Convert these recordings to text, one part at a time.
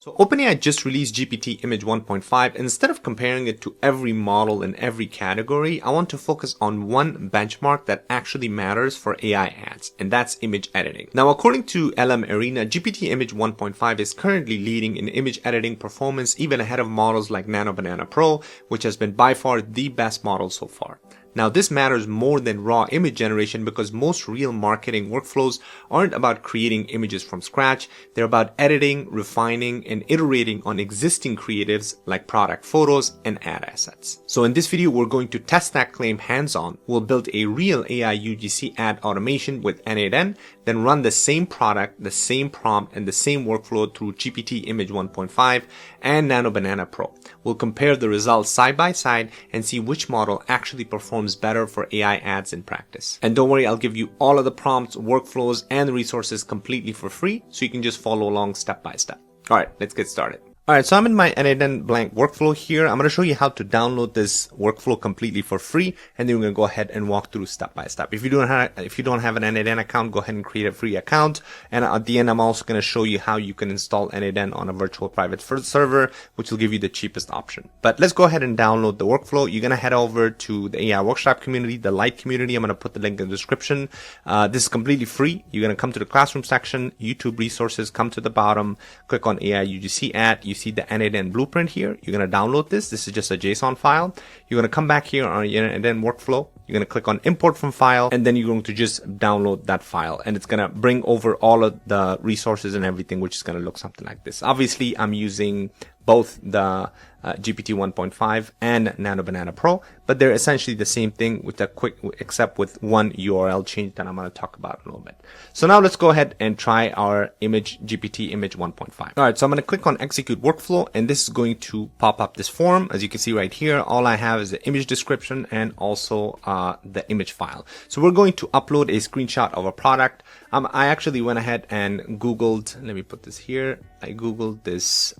So OpenAI just released GPT Image 1.5. Instead of comparing it to every model in every category, I want to focus on one benchmark that actually matters for AI ads, and that's image editing. Now, according to LM Arena, GPT Image 1.5 is currently leading in image editing performance, even ahead of models like NanoBanana Pro, which has been by far the best model so far. Now, this matters more than raw image generation because most real marketing workflows aren't about creating images from scratch. They're about editing, refining, and iterating on existing creatives like product photos and ad assets. So in this video, we're going to test that claim hands-on. We'll build a real AI UGC ad automation with n8n, then run the same product, the same prompt, and the same workflow through GPT Image 1.5 and NanoBanana Pro. We'll compare the results side by side and see which model actually performs better for AI ads in practice. And don't worry, I'll give you all of the prompts, workflows, and resources completely for free, so you can just follow along step by step. All right, let's get started. All right, so I'm in my n8n blank workflow here. I'm going to show you how to download this workflow completely for free, and then we're going to go ahead and walk through step by step. If you don't have an n8n account, go ahead and create a free account. And at the end, I'm also going to show you how you can install n8n on a virtual private server, which will give you the cheapest option. But let's go ahead and download the workflow. You're going to head over to the AI workshop community, the light community. I'm going to put the link in the description. This is completely free. You're going to come to the classroom section, YouTube resources, come to the bottom, click on AI UGC Ad. You see the n8n blueprint here. You're going to download this. This is just a JSON file. You're going to come back here on your n8n workflow. You're going to click on import from file, and then you're going to just download that file, and it's going to bring over all of the resources and everything, which is going to look something like this. Obviously, I'm using both the GPT 1.5 and NanoBanana Pro, but they're essentially the same thing with a quick, except with one URL change that I'm going to talk about in a little bit. So now let's go ahead and try our GPT Image 1.5. All right, so I'm going to click on execute workflow, and this is going to pop up this form. As you can see right here, all I have is the image description and also the image file. So we're going to upload a screenshot of a product. I actually went ahead and Googled, let me put this here. I Googled this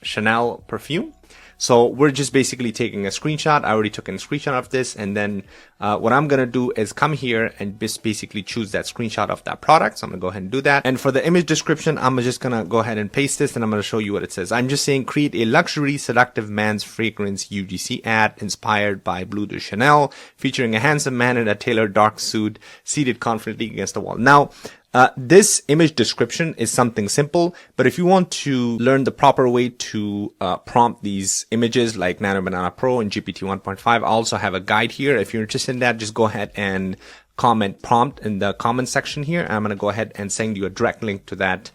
Chanel perfume. So we're just basically taking a screenshot. I already took a screenshot of this. And then what I'm going to do is come here and just basically choose that screenshot of that product. So I'm going to go ahead and do that. And for the image description, I'm just going to go ahead and paste this, and I'm going to show you what it says. I'm just saying create a luxury seductive man's fragrance UGC ad inspired by Bleu de Chanel, featuring a handsome man in a tailored dark suit seated confidently against the wall. Now, this image description is something simple, but if you want to learn the proper way to prompt these images like NanoBanana Pro and GPT 1.5, I also have a guide here. If you're interested in that, just go ahead and comment prompt in the comment section here. I'm going to go ahead and send you a direct link to that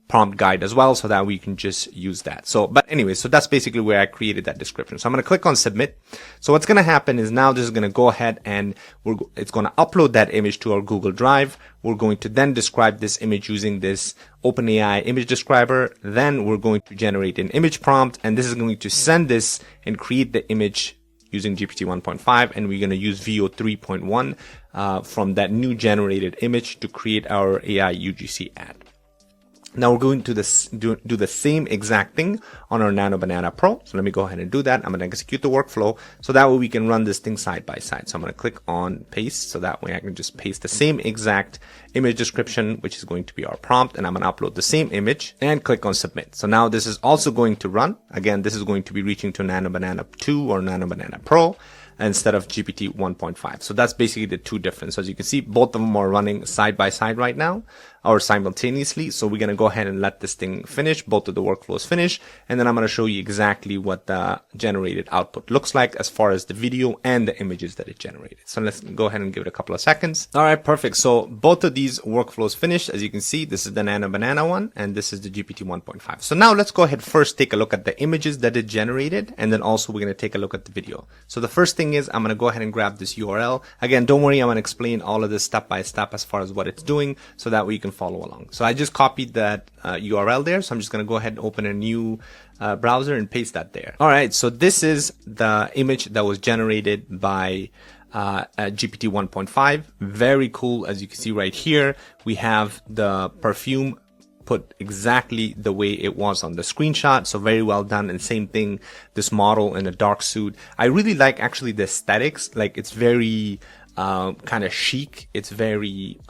prompt guide as well, so that we can just use that. So, but anyway, so that's basically where I created that description. So I'm going to click on submit. So what's going to happen is now this is going to go ahead and it's going to upload that image to our Google Drive. We're going to then describe this image using this OpenAI image describer. Then we're going to generate an image prompt, and this is going to send this and create the image using GPT 1.5, and we're going to use VO 3.1 from that new generated image to create our AI UGC ad. Now we're going to do the same exact thing on our NanoBanana Pro. So let me go ahead and do that. I'm going to execute the workflow, so that way we can run this thing side by side. So I'm going to click on paste, so that way I can just paste the same exact image description, which is going to be our prompt, and I'm going to upload the same image and click on submit. So now this is also going to run. Again, this is going to be reaching to NanoBanana 2 or NanoBanana Pro instead of GPT 1.5. So that's basically the two differences. As you can see, both of them are running side by side right now, or simultaneously. So we're going to go ahead and let this thing finish. Both of the workflows finish. And then I'm going to show you exactly what the generated output looks like as far as the video and the images that it generated. So let's go ahead and give it a couple of seconds. All right, perfect. So both of these workflows finished. As you can see, this is the NanoBanana one, and this is the GPT 1.5. So now let's go ahead first, take a look at the images that it generated. And then also we're going to take a look at the video. So the first thing is I'm going to go ahead and grab this URL. Again, don't worry, I'm going to explain all of this step by step as far as what it's doing, so that way you can follow along. So I just copied that URL there. So I'm just going to go ahead and open a new browser and paste that there. All right. So this is the image that was generated by GPT 1.5. Very cool. As you can see right here, we have the perfume put exactly the way it was on the screenshot. So very well done. And same thing, this model in a dark suit. I really like actually the aesthetics. Like, it's very kind of chic. It's very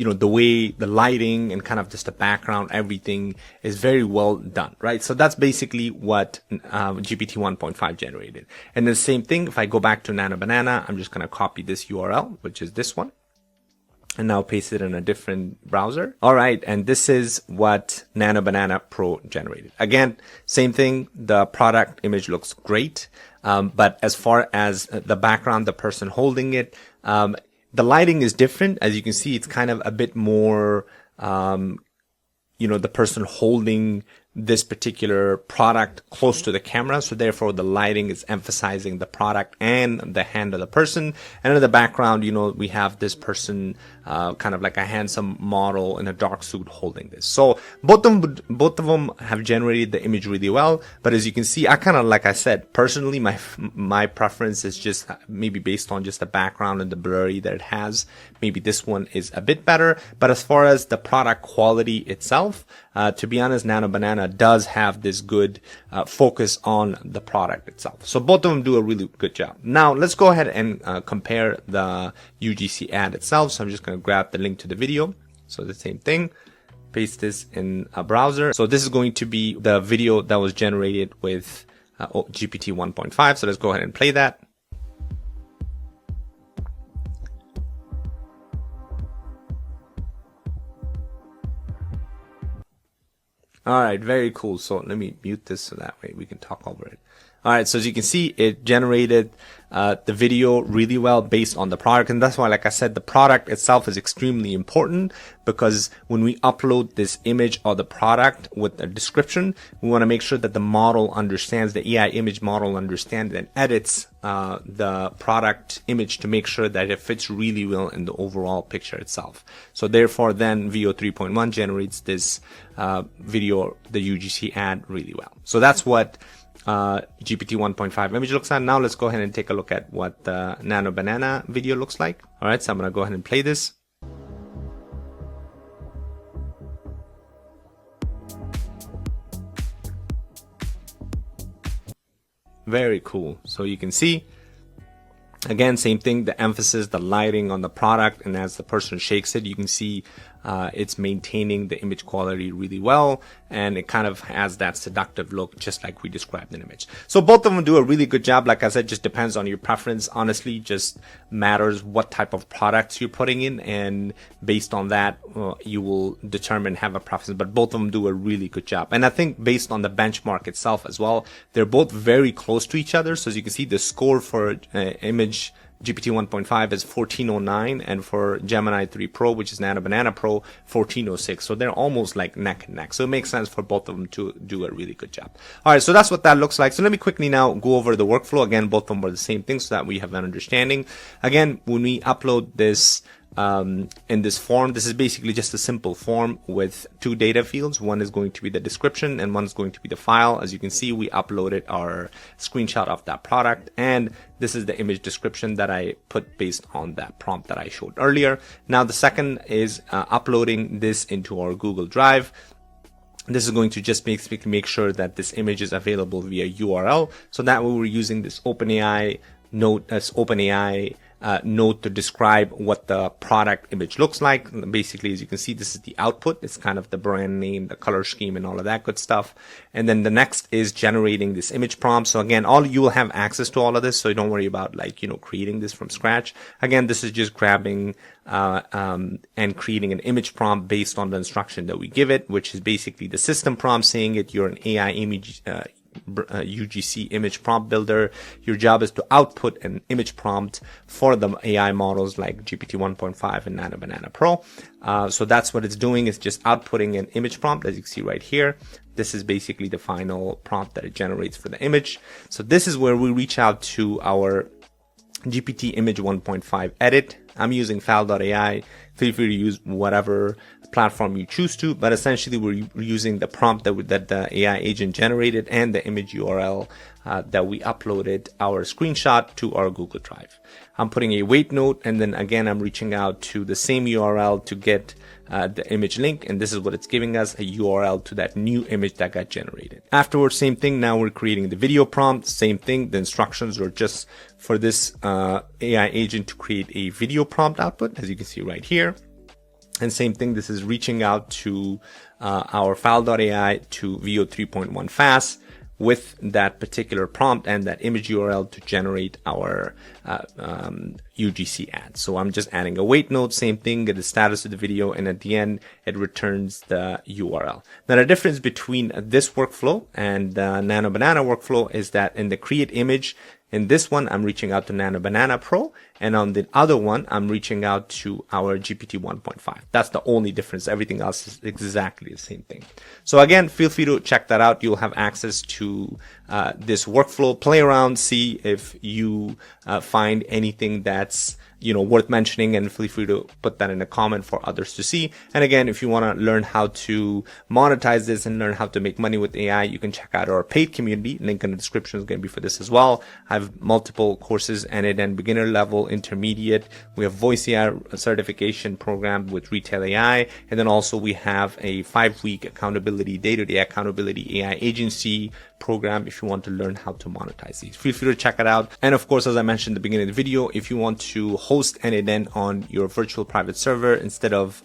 the way the lighting and kind of just the background, everything is very well done, right? So that's basically what GPT 1.5 generated. And the same thing, if I go back to NanoBanana, I'm just going to copy this URL, which is this one, and now paste it in a different browser. All right. And this is what NanoBanana Pro generated. Again, same thing. The product image looks great. But as far as the background, the person holding it, the lighting is different. As you can see, it's kind of a bit more, the person holding this particular product close to the camera. So therefore the lighting is emphasizing the product and the hand of the person. And in the background, we have this person, kind of like a handsome model in a dark suit holding this. So both of them have generated the image really well. But as you can see, I kind of, like I said, personally, my preference is just maybe based on just the background and the blurry that it has. Maybe this one is a bit better. But as far as the product quality itself, to be honest, NanoBanana does have this good focus on the product itself. So both of them do a really good job. Now let's go ahead and compare the UGC ad itself. So I'm just going to grab the link to the video. So the same thing, paste this in a browser. So this is going to be the video that was generated with GPT 1.5. So let's go ahead and play that. All right, very cool. So let me mute this so that way we can talk over it. All right, so as you can see, it generated the video really well based on the product. And that's why, like I said, the product itself is extremely important, because when we upload this image or the product with a description, we want to make sure that the model understands, the AI image model understands and edits the product image to make sure that it fits really well in the overall picture itself. So therefore, then VO 3.1 generates this video, the UGC ad, really well. So that's what GPT 1.5 image looks like. Now let's go ahead and take a look at what the NanoBanana video looks like. All right, so I'm going to go ahead and play this. Very cool. So you can see, again, same thing, the emphasis, the lighting on the product, and as the person shakes it, you can see it's maintaining the image quality really well, and it kind of has that seductive look, just like we described in the image. So both of them do a really good job. Like I said, just depends on your preference. Honestly, just matters what type of products you're putting in, and based on that, you will determine, have a preference. But both of them do a really good job. And I think based on the benchmark itself as well, they're both very close to each other. So as you can see, the score for image GPT 1.5 is 1409, and for Gemini 3 Pro, which is NanoBanana Pro, 1406. So they're almost like neck and neck. So it makes sense for both of them to do a really good job. All right, so that's what that looks like. So let me quickly now go over the workflow. Again, both of them are the same thing so that we have an understanding. Again, when we upload this in this form, this is basically just a simple form with two data fields. One is going to be the description and one is going to be the file. As you can see, we uploaded our screenshot of that product, and this is the image description that I put based on that prompt that I showed earlier. Now the second is uploading this into our Google Drive. This is going to just make sure that this image is available via URL. So that way we're using this OpenAI note as OpenAI note to describe what the product image looks like. Basically, as you can see, this is the output. It's kind of the brand name, the color scheme, and all of that good stuff. And then the next is generating this image prompt. So again, you will have access to all of this, so don't worry about creating this from scratch. Again, this is just grabbing and creating an image prompt based on the instruction that we give it, which is basically the system prompt saying you're an AI image UGC image prompt builder. Your job is to output an image prompt for the AI models like GPT 1.5 and NanoBanana Pro. So that's what it's doing. It's just outputting an image prompt, as you can see right here. This is basically the final prompt that it generates for the image. So this is where we reach out to our GPT image 1.5 edit. I'm using fal.ai. Feel free to use whatever platform you choose to, but essentially we're using the prompt that the AI agent generated and the image URL that we uploaded our screenshot to our Google Drive. I'm putting a wait note, and then again I'm reaching out to the same URL to get the image link, and this is what it's giving us, a URL to that new image that got generated. Afterwards, same thing, now we're creating the video prompt, same thing, the instructions are just for this AI agent to create a video prompt output, as you can see right here. And same thing, this is reaching out to our file.ai to VO 3.1 fast with that particular prompt and that image URL to generate our UGC ads. So I'm just adding a wait note, same thing, get the status of the video, and at the end, it returns the URL. Now, the difference between this workflow and the NanoBanana workflow is that in the create image, in this one, I'm reaching out to NanoBanana Pro, and on the other one, I'm reaching out to our GPT 1.5. That's the only difference. Everything else is exactly the same thing. So again, feel free to check that out. You'll have access to this workflow. Play around, see if you find anything that's worth mentioning, and feel free to put that in a comment for others to see. And again, if you want to learn how to monetize this and learn how to make money with AI, you can check out our paid community. Link in the description is going to be for this as well. I have multiple courses, n8n beginner level, intermediate. We have voice AI certification program with retail AI. And then also we have a 5-week accountability, day-to-day accountability AI agency program if you want to learn how to monetize these. Feel free to check it out. And of course, as I mentioned at the beginning of the video, if you want to host n8n on your virtual private server instead of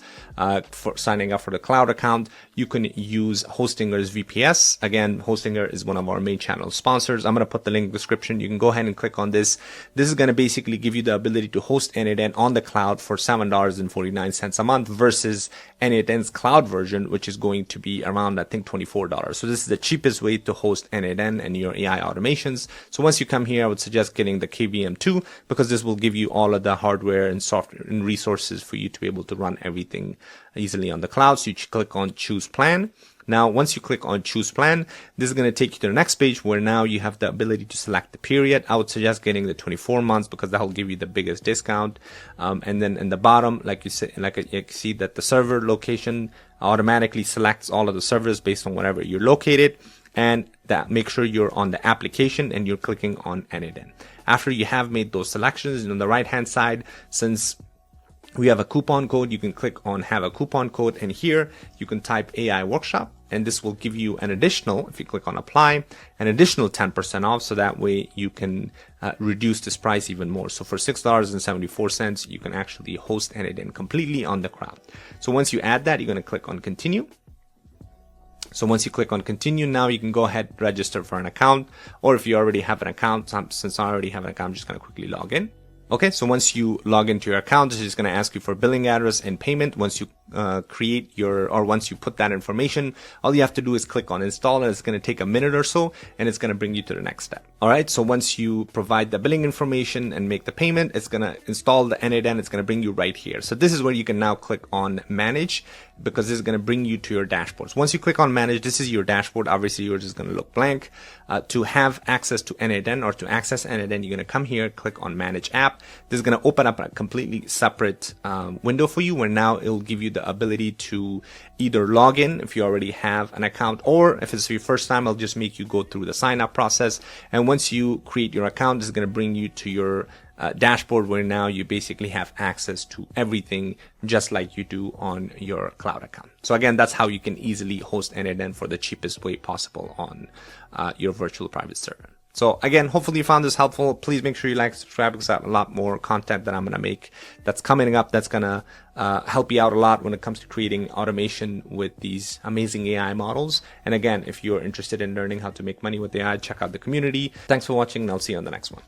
for signing up for the cloud account, you can use Hostinger's VPS. Again, Hostinger is one of our main channel sponsors. I'm going to put the link in the description. You can go ahead and click on this. This is going to basically give you the ability to host n8n on the cloud for $7.49 a month versus n8n's cloud version, which is going to be around, I think, $24. So this is the cheapest way to host n8n and your AI automations. So once you come here, I would suggest getting the KVM2 because this will give you all of the hardware and software and resources for you to be able to run everything easily on the cloud. So you click on choose plan. Now, once you click on choose plan, this is going to take you to the next page where now you have the ability to select the period. I would suggest getting the 24 months because that will give you the biggest discount. And then in the bottom, like you see that the server location automatically selects all of the servers based on wherever you're located. And that make sure you're on the application and you're clicking on n8n. After you have made those selections, on the right hand side, since we have a coupon code, you can click on have a coupon code, and here you can type AI workshop, and this will give you an additional, if you click on apply, an additional 10% off. So that way you can reduce this price even more. So for $6.74, you can actually host n8n completely on the cloud. So once you add that, you're going to click on continue. So once you click on continue, now you can go ahead, register for an account, or if you already have an account, since I already have an account, I'm just going to quickly log in. Okay, so once you log into your account, it's just going to ask you for billing address and payment. Once you once you put that information, all you have to do is click on install, and it's going to take a minute or so, and it's going to bring you to the next step. All right, so once you provide the billing information and make the payment, it's going to install the n8n. It's going to bring you right here. So this is where you can now click on manage, because this is going to bring you to your dashboards. Once you click on manage, this is your dashboard. Obviously, yours is going to look blank. To have access to n8n or to access n8n, you're going to come here, click on manage app. This is going to open up a completely separate window for you, where now it'll give you the ability to either log in if you already have an account, or if it's your first time, I'll just make you go through the sign up process. And once you create your account, this is going to bring you to your dashboard, where now you basically have access to everything just like you do on your cloud account. So again, that's how you can easily host n8n for the cheapest way possible on your virtual private server. So again, hopefully you found this helpful. Please make sure you like, subscribe, because I have a lot more content that I'm going to make that's coming up, that's going to help you out a lot when it comes to creating automation with these amazing AI models. And again, if you're interested in learning how to make money with AI, check out the community. Thanks for watching, and I'll see you on the next one.